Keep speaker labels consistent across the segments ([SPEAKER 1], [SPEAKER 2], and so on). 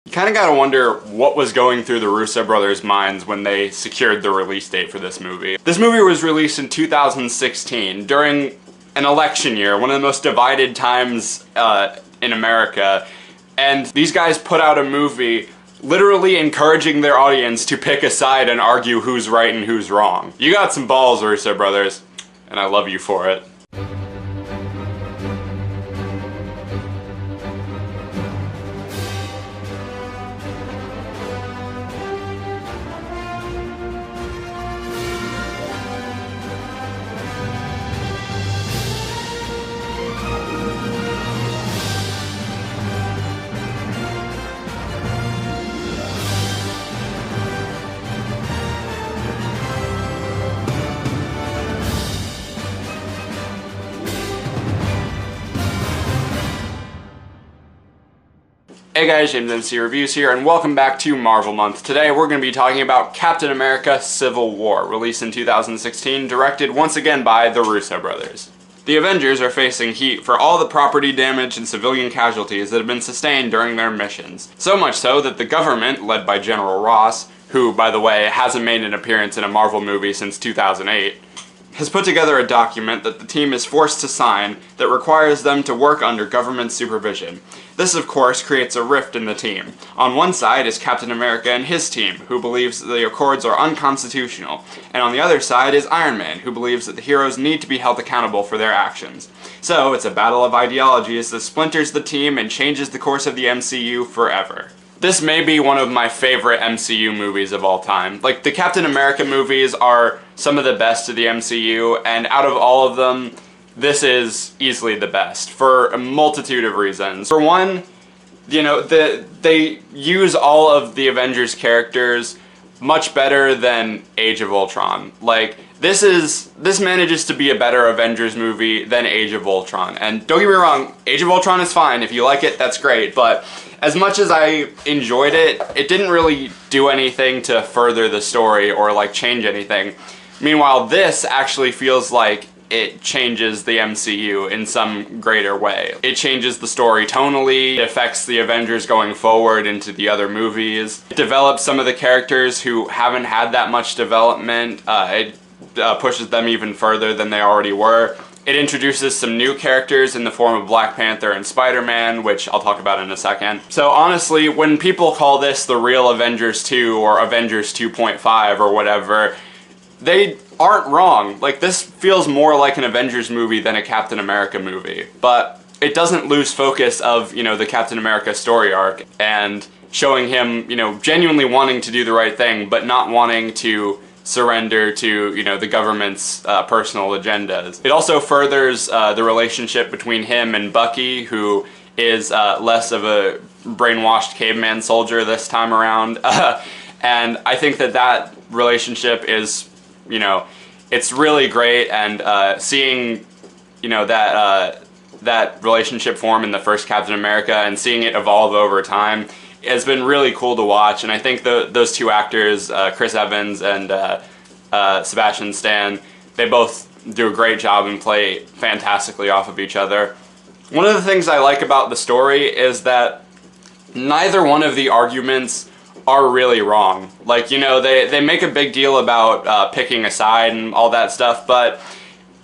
[SPEAKER 1] You kind of gotta wonder what was going through the Russo brothers' minds when they secured the release date for this movie. This movie was released in 2016 during an election year, one of the most divided times in America, and these guys put out a movie literally encouraging their audience to pick a side and argue who's right and who's wrong. You got some balls, Russo brothers, and I love you for it. Hey guys, JamesMCD Reviews here, and welcome back to Marvel Month. Today we're going to be talking about Captain America Civil War, released in 2016, directed once again by the Russo brothers. The Avengers are facing heat for all the property damage and civilian casualties that have been sustained during their missions. So much so that the government, led by General Ross, who, by the way, hasn't made an appearance in a Marvel movie since 2008, has put together a document that the team is forced to sign that requires them to work under government supervision. This, of course, creates a rift in the team. On one side is Captain America and his team, who believes that the Accords are unconstitutional, and on the other side is Iron Man, who believes that the heroes need to be held accountable for their actions. So, it's a battle of ideologies that splinters the team and changes the course of the MCU forever. This may be one of my favorite MCU movies of all time. Like, the Captain America movies are some of the best of the MCU, and out of all of them, this is easily the best, for a multitude of reasons. For one, you know, they use all of the Avengers characters much better than Age of Ultron. Like, this manages to be a better Avengers movie than Age of Ultron. And don't get me wrong, Age of Ultron is fine. If you like it, that's great. But as much as I enjoyed it, it didn't really do anything to further the story or like change anything. Meanwhile, this actually feels like it changes the MCU in some greater way. It changes the story tonally, it affects the Avengers going forward into the other movies. It develops some of the characters who haven't had that much development. It pushes them even further than they already were. It introduces some new characters in the form of Black Panther and Spider-Man, which I'll talk about in a second. So honestly, when people call this the real Avengers 2 or Avengers 2.5 or whatever, they aren't wrong. Like, this feels more like an Avengers movie than a Captain America movie. But it doesn't lose focus of, you know, the Captain America story arc and showing him, you know, genuinely wanting to do the right thing, but not wanting to surrender to, you know, the government's personal agendas. It also furthers the relationship between him and Bucky, who is less of a brainwashed caveman soldier this time around. And I think that that relationship is, you know, it's really great, and seeing, you know, that relationship form in the first Captain America and seeing it evolve over time has been really cool to watch. And I think those two actors, Chris Evans and Sebastian Stan, they both do a great job and play fantastically off of each other. One of the things I like about the story is that neither one of the arguments are really wrong. Like, you know, they make a big deal about picking a side and all that stuff, but,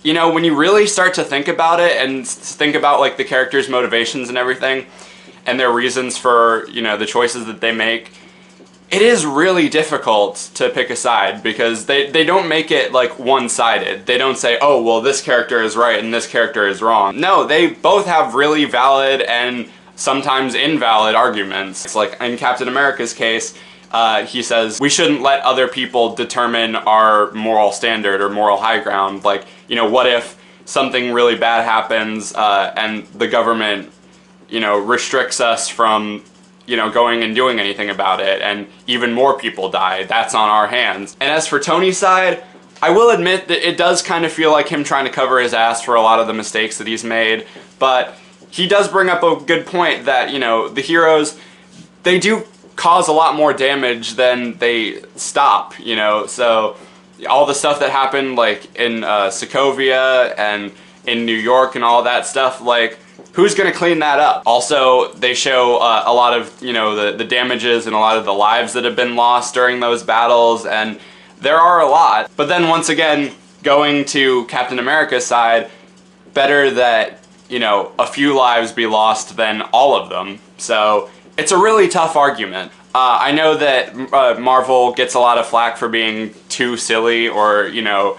[SPEAKER 1] you know, when you really start to think about it and think about, like, the characters' motivations and everything, and their reasons for, you know, the choices that they make, it is really difficult to pick a side, because they don't make it, like, one-sided. They don't say, oh, well, this character is right and this character is wrong. No, they both have really valid and sometimes invalid arguments. It's like in Captain America's case, he says, we shouldn't let other people determine our moral standard or moral high ground. Like, you know, what if something really bad happens and the government, you know, restricts us from, you know, going and doing anything about it, and even more people die? That's on our hands. And as for Tony's side, I will admit that it does kind of feel like him trying to cover his ass for a lot of the mistakes that he's made, but he does bring up a good point that, you know, the heroes, they do cause a lot more damage than they stop, you know. So all the stuff that happened, like in Sokovia and in New York and all that stuff, like, who's going to clean that up? Also, they show a lot of, you know, the damages and a lot of the lives that have been lost during those battles, and there are a lot. But then once again, going to Captain America's side, better that, you know, a few lives be lost than all of them. So it's a really tough argument. I know that Marvel gets a lot of flack for being too silly or, you know,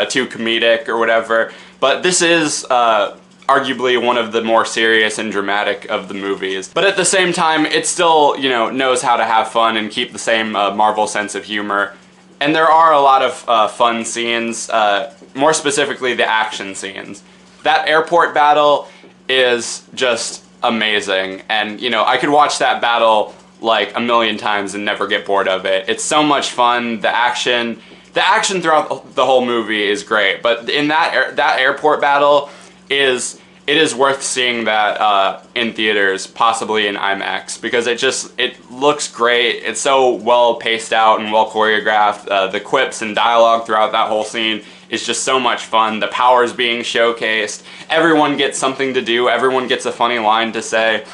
[SPEAKER 1] too comedic or whatever, but this is arguably one of the more serious and dramatic of the movies. But at the same time, it still, you know, knows how to have fun and keep the same Marvel sense of humor. And there are a lot of fun scenes, more specifically the action scenes. That airport battle is just amazing, and, you know, I could watch that battle like a million times and never get bored of it. It's so much fun. The action throughout the whole movie is great, but in that airport battle it is worth seeing that in theaters, possibly in IMAX, because it looks great. It's so well paced out and well choreographed. The quips and dialogue throughout that whole scene is just so much fun. The powers being showcased. Everyone gets something to do. Everyone gets a funny line to say,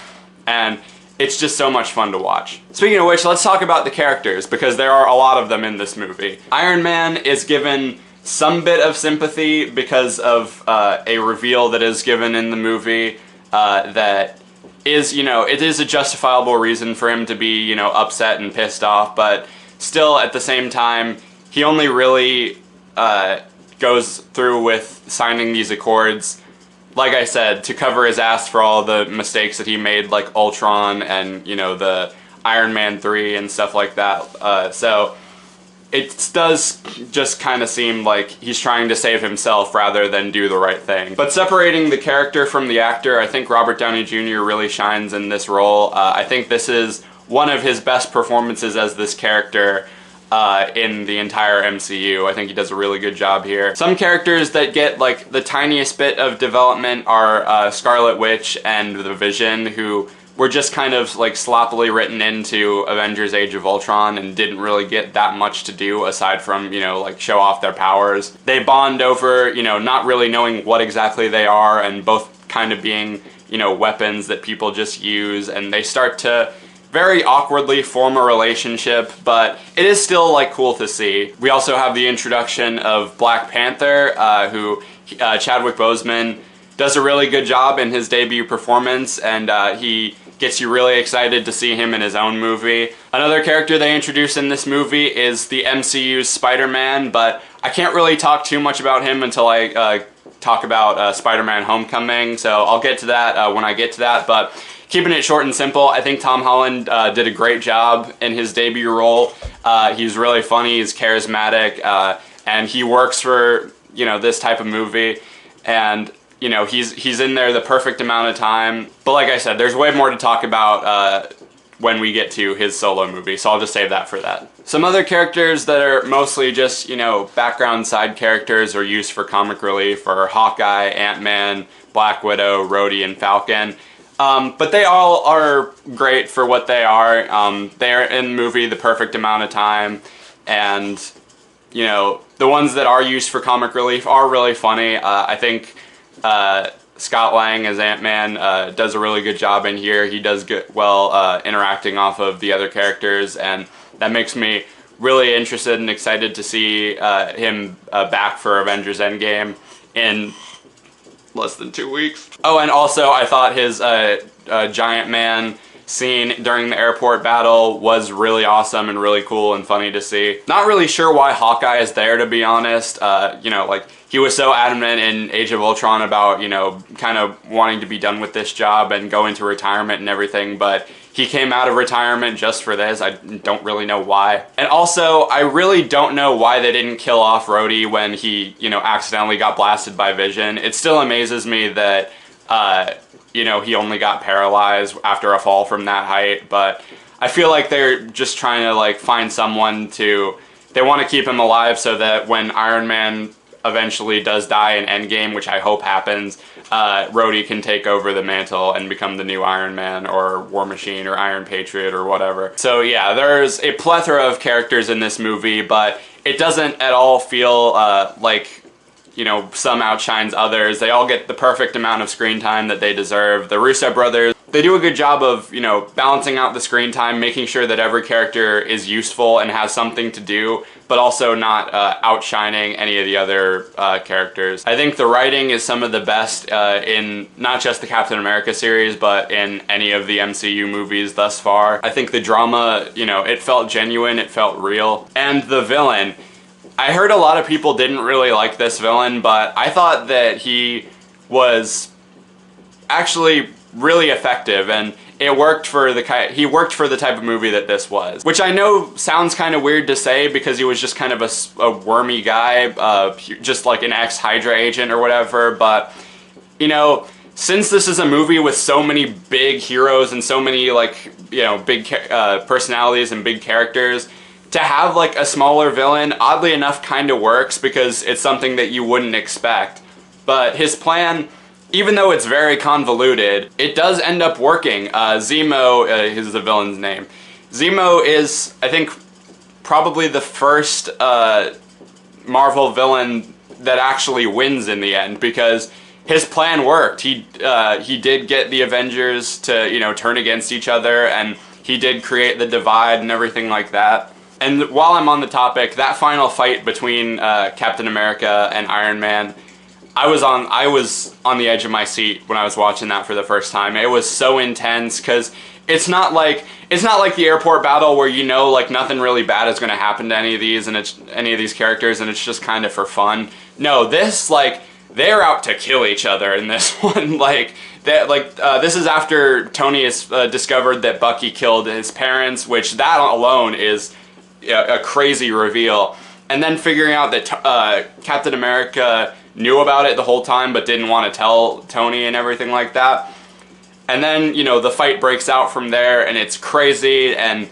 [SPEAKER 1] and it's just so much fun to watch. Speaking of which, let's talk about the characters, because there are a lot of them in this movie. Iron Man is given some bit of sympathy because of a reveal that is given in the movie that is, you know, it is a justifiable reason for him to be, you know, upset and pissed off, but still at the same time, he only really goes through with signing these accords, like I said, to cover his ass for all the mistakes that he made, like Ultron and, you know, the Iron Man 3 and stuff like that. So it does just kind of seem like he's trying to save himself rather than do the right thing. But separating the character from the actor, I think Robert Downey Jr. really shines in this role. I think this is one of his best performances as this character in the entire MCU. I think he does a really good job here. Some characters that get like the tiniest bit of development are Scarlet Witch and the Vision, who were just kind of like sloppily written into Avengers Age of Ultron and didn't really get that much to do aside from, you know, like show off their powers. They bond over, you know, not really knowing what exactly they are and both kind of being, you know, weapons that people just use, and they start to very awkwardly form a relationship, but it is still like cool to see. We also have the introduction of Black Panther, who Chadwick Boseman does a really good job in his debut performance, and he gets you really excited to see him in his own movie. Another character they introduce in this movie is the MCU's Spider-Man, but I can't really talk too much about him until I talk about Spider-Man Homecoming, so I'll get to that when I get to that. But keeping it short and simple, I think Tom Holland did a great job in his debut role. He's really funny, he's charismatic, and he works for, you know, this type of movie, and you know, he's in there the perfect amount of time. But like I said, there's way more to talk about when we get to his solo movie, so I'll just save that for that. Some other characters that are mostly just, you know, background side characters or used for comic relief are Hawkeye, Ant-Man, Black Widow, Rhodey, and Falcon. But they all are great for what they are. They're in the movie the perfect amount of time, and, you know, the ones that are used for comic relief are really funny. I think Scott Lang as Ant-Man does a really good job in here. He does well interacting off of the other characters, and that makes me really interested and excited to see him back for Avengers Endgame in less than 2 weeks. Oh, and also I thought his Giant Man scene during the airport battle was really awesome and really cool and funny to see. Not really sure why Hawkeye is there, to be honest. You know, like, he was so adamant in Age of Ultron about, you know, kind of wanting to be done with this job and go into retirement and everything, but he came out of retirement just for this. I don't really know why. And also, I really don't know why they didn't kill off Rhodey when he, you know, accidentally got blasted by Vision. It still amazes me that, you know, he only got paralyzed after a fall from that height, but I feel like they're just trying to, like, find someone to, they want to keep him alive so that when Iron Man eventually does die in Endgame, which I hope happens, Rhodey can take over the mantle and become the new Iron Man or War Machine or Iron Patriot or whatever. So yeah, there's a plethora of characters in this movie, but it doesn't at all feel like, you know, some outshines others. They all get the perfect amount of screen time that they deserve. The Russo brothers, they do a good job of, you know, balancing out the screen time, making sure that every character is useful and has something to do, but also not outshining any of the other characters. I think the writing is some of the best in not just the Captain America series, but in any of the MCU movies thus far. I think the drama, you know, it felt genuine, it felt real. And the villain, I heard a lot of people didn't really like this villain, but I thought that he was actually really effective, and it worked for the type of movie that this was. Which I know sounds kind of weird to say because he was just kind of a wormy guy, just like an ex-Hydra agent or whatever, but, you know, since this is a movie with so many big heroes and so many, like, you know, big personalities and big characters, to have like a smaller villain, oddly enough, kind of works because it's something that you wouldn't expect. But his plan, even though it's very convoluted, it does end up working. Zemo is the villain's name. Zemo is, I think, probably the first Marvel villain that actually wins in the end, because his plan worked. He did get the Avengers to, you know, turn against each other, and he did create the divide and everything like that. And while I'm on the topic, that final fight between Captain America and Iron Man, I was on the edge of my seat when I was watching that for the first time. It was so intense because it's not like the airport battle where, you know, like nothing really bad is going to happen to any of these characters, and it's just kind of for fun. No, this, like, they're out to kill each other in this one. Like that, this is after Tony has discovered that Bucky killed his parents, which that alone is a crazy reveal. And then figuring out that Captain America knew about it the whole time but didn't want to tell Tony and everything like that. And then, you know, the fight breaks out from there, and it's crazy, and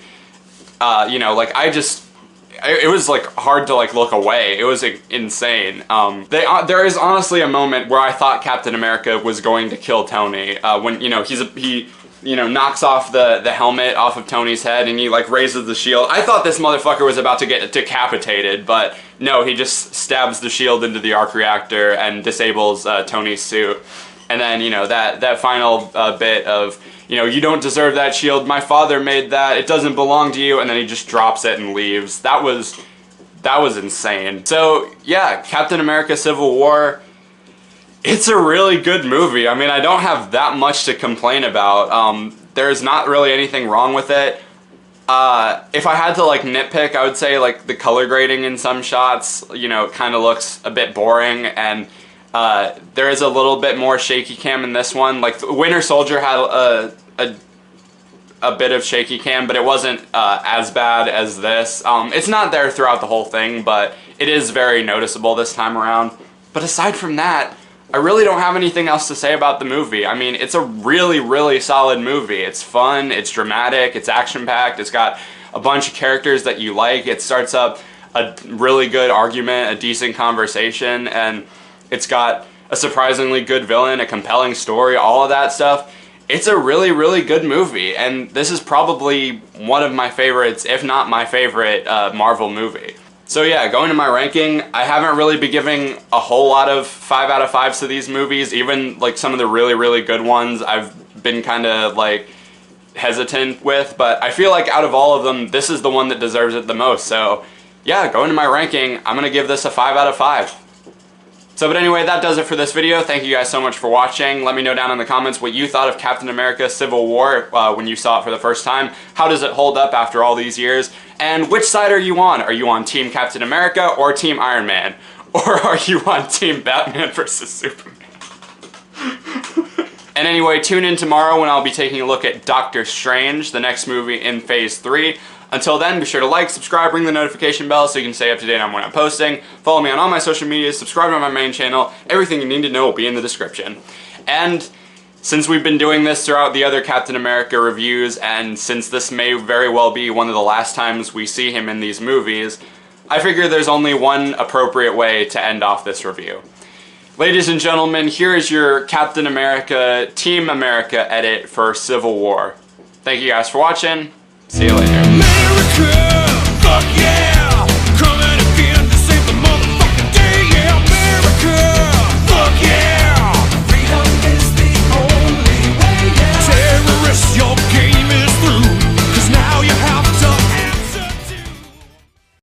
[SPEAKER 1] you know, like, it was like hard to like look away. It was insane. There is honestly a moment where I thought Captain America was going to kill Tony when, you know, he knocks off the helmet off of Tony's head, and he like raises the shield. I thought this motherfucker was about to get decapitated, but no, he just stabs the shield into the arc reactor and disables Tony's suit. And then, you know, that final bit of, you know, you don't deserve that shield, my father made that, it doesn't belong to you, and then he just drops it and leaves. That was insane. So yeah, Captain America Civil War, it's a really good movie. I mean, I don't have that much to complain about. There's not really anything wrong with it. If I had to like nitpick, I would say like the color grading in some shots, you know, kind of looks a bit boring, and there is a little bit more shaky cam in this one. Like Winter Soldier had a bit of shaky cam, but it wasn't as bad as this. It's not there throughout the whole thing, but it is very noticeable this time around. But aside from that, I really don't have anything else to say about the movie. I mean, it's a really, really solid movie. It's fun, it's dramatic, it's action-packed, it's got a bunch of characters that you like, it starts up a really good argument, a decent conversation, and it's got a surprisingly good villain, a compelling story, all of that stuff. It's a really, really good movie, and this is probably one of my favorites, if not my favorite, Marvel movie. So yeah, going to my ranking, I haven't really been giving a whole lot of 5 out of 5s to these movies. Even like some of the really, really good ones I've been kind of like hesitant with, but I feel like out of all of them, this is the one that deserves it the most. So yeah, going to my ranking, I'm going to give this a 5 out of 5. So, but anyway, that does it for this video. Thank you guys so much for watching. Let me know down in the comments what you thought of Captain America Civil War when you saw it for the first time. How does it hold up after all these years? And which side are you on? Are you on Team Captain America or Team Iron Man? Or are you on Team Batman versus Superman? And anyway, tune in tomorrow when I'll be taking a look at Doctor Strange, the next movie in Phase 3. Until then, be sure to like, subscribe, ring the notification bell so you can stay up to date on when I'm posting. Follow me on all my social media, subscribe to my main channel. Everything you need to know will be in the description. And since we've been doing this throughout the other Captain America reviews, and since this may very well be one of the last times we see him in these movies, I figure there's only one appropriate way to end off this review. Ladies and gentlemen, here is your Captain America, Team America edit for Civil War. Thank you guys for watching. See you later. America, fuck yeah!